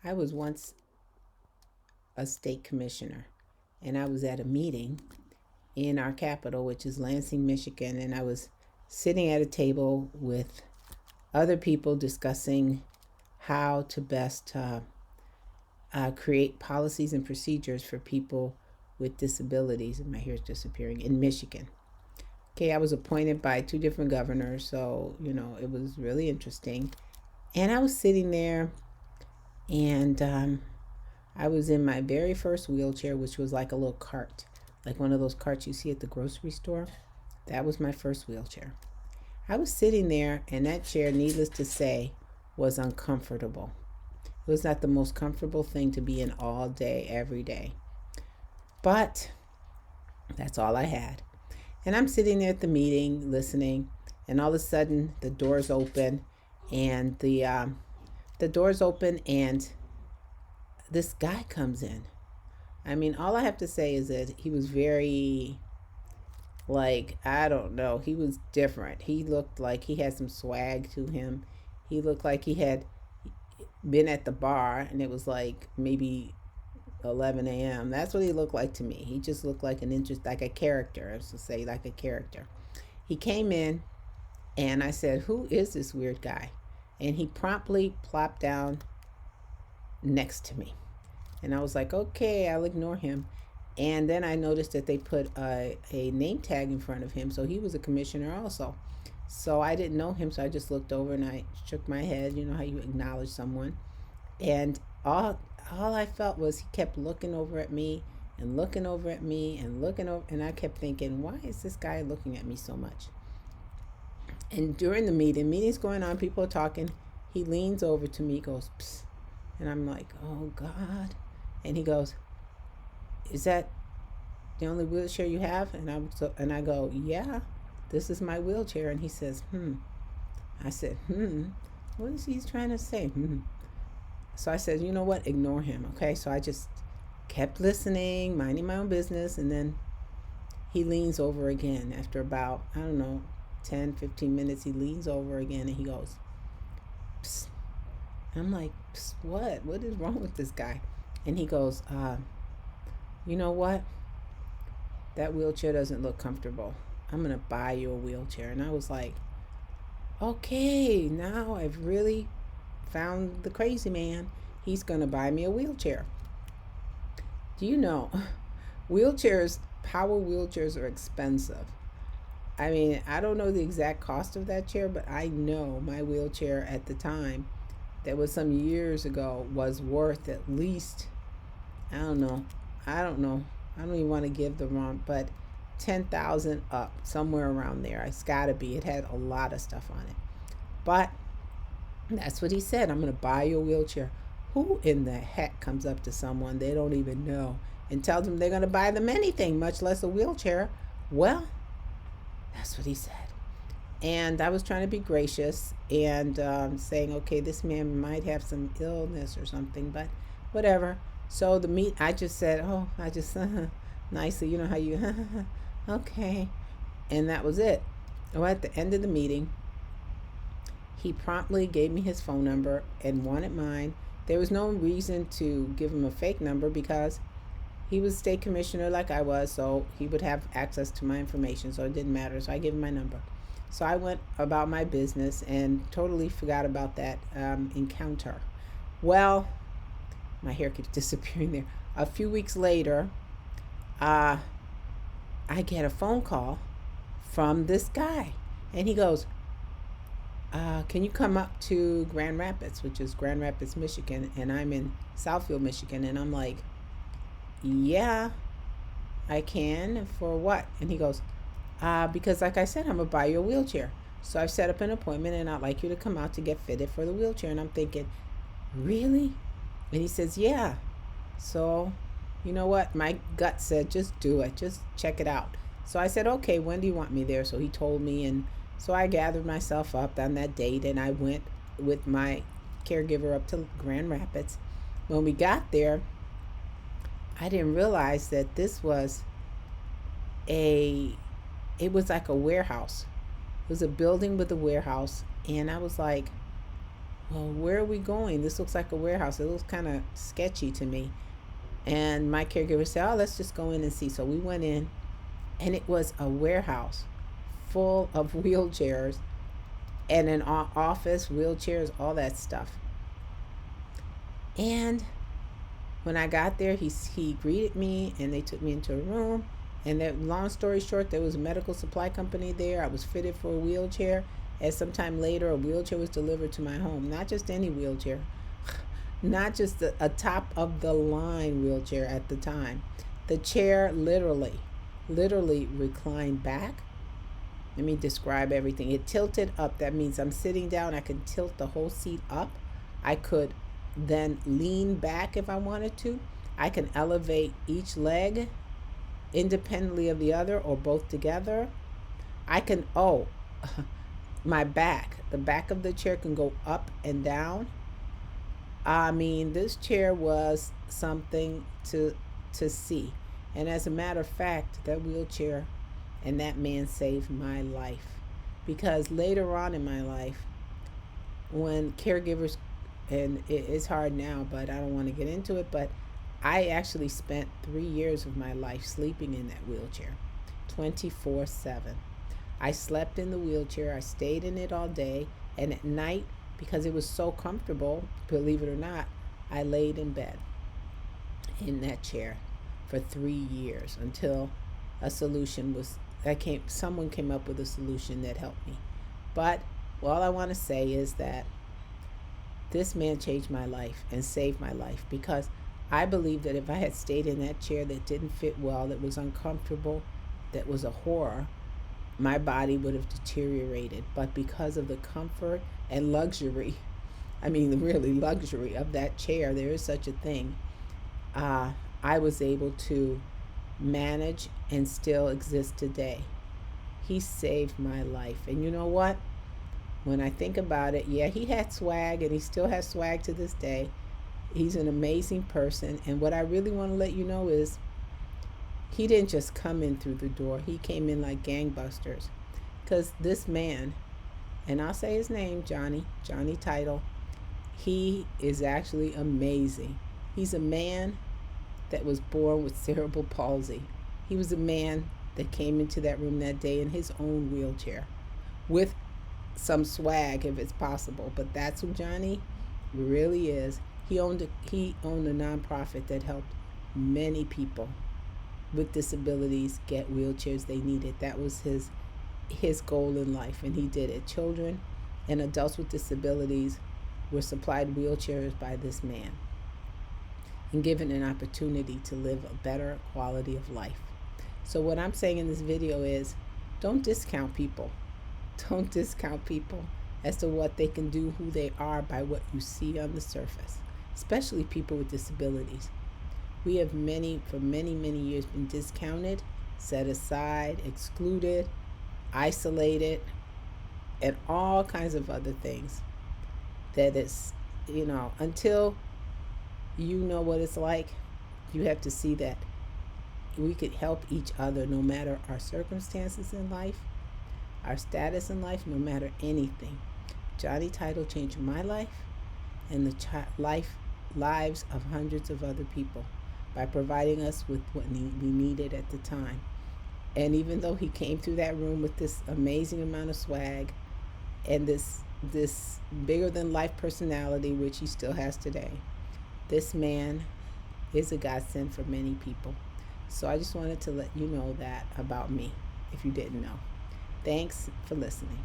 I was once a state commissioner, and I was at a meeting in our capital, which is Lansing, Michigan, and I was sitting at a table with other people discussing how to best create policies and procedures for people with disabilities. And my hair is disappearing in Michigan. Okay, I was appointed by two different governors, so it was really interesting. And I was sitting there, and I was in my very first wheelchair, which was like a little cart, like one of those carts you see at the grocery store. That was my first wheelchair. I was sitting there, and that chair, needless to say, was uncomfortable. It was not the most comfortable thing to be in all day, every day. But that's all I had. And I'm sitting there at the meeting listening, and all of a sudden the doors open, and the doors open, and this guy comes in. I mean, all I have to say is that he was very, like, I don't know, he was different. He looked like he had some swag to him. He looked like he had been at the bar, and it was like maybe 11 a.m. That's what he looked like to me. He just looked like like a character, I was to say, like a character. He came in, and I said, "Who is this weird guy?" And he promptly plopped down next to me. And I was like, okay, I'll ignore him. And then I noticed that they put a name tag in front of him. So he was a commissioner also. So I didn't know him. So I just looked over and I shook my head. You know how you acknowledge someone. And all I felt was he kept looking over at me and looking over at me and looking over. And I kept thinking, why is this guy looking at me so much? And during the meeting's going on, people are talking. He leans over to me, goes, psst. And I'm like, oh God. And he goes, is that the only wheelchair you have? And I go, yeah, this is my wheelchair. And he says, I said, what is he trying to say? So I said, you know what? Ignore him. Okay. So I just kept listening, minding my own business. And then he leans over again after about, I don't know, 10, 15 minutes. He leans over again and he goes, psst. I'm like, psst, what? What is wrong with this guy? And he goes, you know what? That wheelchair doesn't look comfortable. I'm going to buy you a wheelchair. And I was like, okay, now I've really found the crazy man. He's going to buy me a wheelchair. Do you know, power wheelchairs are expensive. I mean, I don't know the exact cost of that chair, but I know my wheelchair at the time, that was some years ago, was worth at least, I don't know. I don't even want to give the wrong, but 10,000 up, somewhere around there. It's got to be. It had a lot of stuff on it. But that's what he said. I'm going to buy you a wheelchair. Who in the heck comes up to someone they don't even know and tells them they're going to buy them anything, much less a wheelchair? Well, that's what he said. And I was trying to be gracious and saying, okay, this man might have some illness or something, but whatever. So I just said, oh, I just, nicely, you know how you, okay. And that was it. Oh, at the end of the meeting, he promptly gave me his phone number and wanted mine. There was no reason to give him a fake number because he was state commissioner like I was, so he would have access to my information, so it didn't matter. So I gave him my number. So I went about my business and totally forgot about that encounter. Well, my hair keeps disappearing there. A few weeks later, I get a phone call from this guy. And he goes, can you come up to Grand Rapids, which is Grand Rapids, Michigan? And I'm in Southfield, Michigan. And I'm like, yeah, I can. For what? And he goes, because like I said, I'm going to buy you a wheelchair. So I've set up an appointment and I'd like you to come out to get fitted for the wheelchair. And I'm thinking, really? And he says, yeah. So, you know what? My gut said, just do it. Just check it out. So I said, okay, when do you want me there? So he told me. And so I gathered myself up on that date and I went with my caregiver up to Grand Rapids. When we got there, I didn't realize that this was it was like a warehouse. It was a building with a warehouse. And I was like, well, where are we going? This looks like a warehouse. It looks kind of sketchy to me. And my caregiver said, oh, let's just go in and see. So we went in, and it was a warehouse full of wheelchairs and an office, wheelchairs, all that stuff. And when I got there, he greeted me, and they took me into a room. And that, long story short, there was a medical supply company there. I was fitted for a wheelchair. And sometime later, a wheelchair was delivered to my home. Not just any wheelchair, not just a top of the line wheelchair at the time. The chair literally reclined back. Let me describe everything. It tilted up. That means I'm sitting down. I can tilt the whole seat up. I could then lean back if I wanted to. I can elevate each leg independently of the other or both together. I can, my back, the back of the chair can go up and down. I mean, this chair was something to see. And as a matter of fact, that wheelchair and that man saved my life. Because later on in my life, when caregivers, and it's hard now, but I don't want to get into it, but I actually spent 3 years of my life sleeping in that wheelchair 24/7. I slept in the wheelchair, I stayed in it all day, and at night, because it was so comfortable, believe it or not, I laid in bed in that chair for 3 years until a solution was someone came up with a solution that helped me. But all I want to say is that this man changed my life and saved my life, because I believe that if I had stayed in that chair that didn't fit well, that was uncomfortable, that was a horror, my body would have deteriorated. But because of the comfort and luxury, I mean, really luxury of that chair, there is such a thing, I was able to manage and still exist today. He saved my life. And you know what? When I think about it, yeah, he had swag, and he still has swag to this day. He's an amazing person. And what I really want to let you know is he didn't just come in through the door, he came in like gangbusters. Because this man, and I'll say his name, Johnny Title, he is actually amazing. He's a man that was born with cerebral palsy. He was a man that came into that room that day in his own wheelchair with some swag if it's possible. But that's who Johnny really is. He owned a nonprofit that helped many people with disabilities get wheelchairs they needed. That was his goal in life, and he did it. Children and adults with disabilities were supplied wheelchairs by this man and given an opportunity to live a better quality of life. So what I'm saying in this video is, don't discount people. Don't discount people as to what they can do, who they are, by what you see on the surface, especially people with disabilities. We have for many years been discounted, set aside, excluded, isolated, and all kinds of other things. That is, until you know what it's like, you have to see that we could help each other no matter our circumstances in life, our status in life, no matter anything. Johnny Title changed my life and the lives of hundreds of other people by providing us with what we needed at the time. And even though he came through that room with this amazing amount of swag and this bigger than life personality, which he still has today, this man is a godsend for many people. So I just wanted to let you know that about me, if you didn't know. Thanks for listening.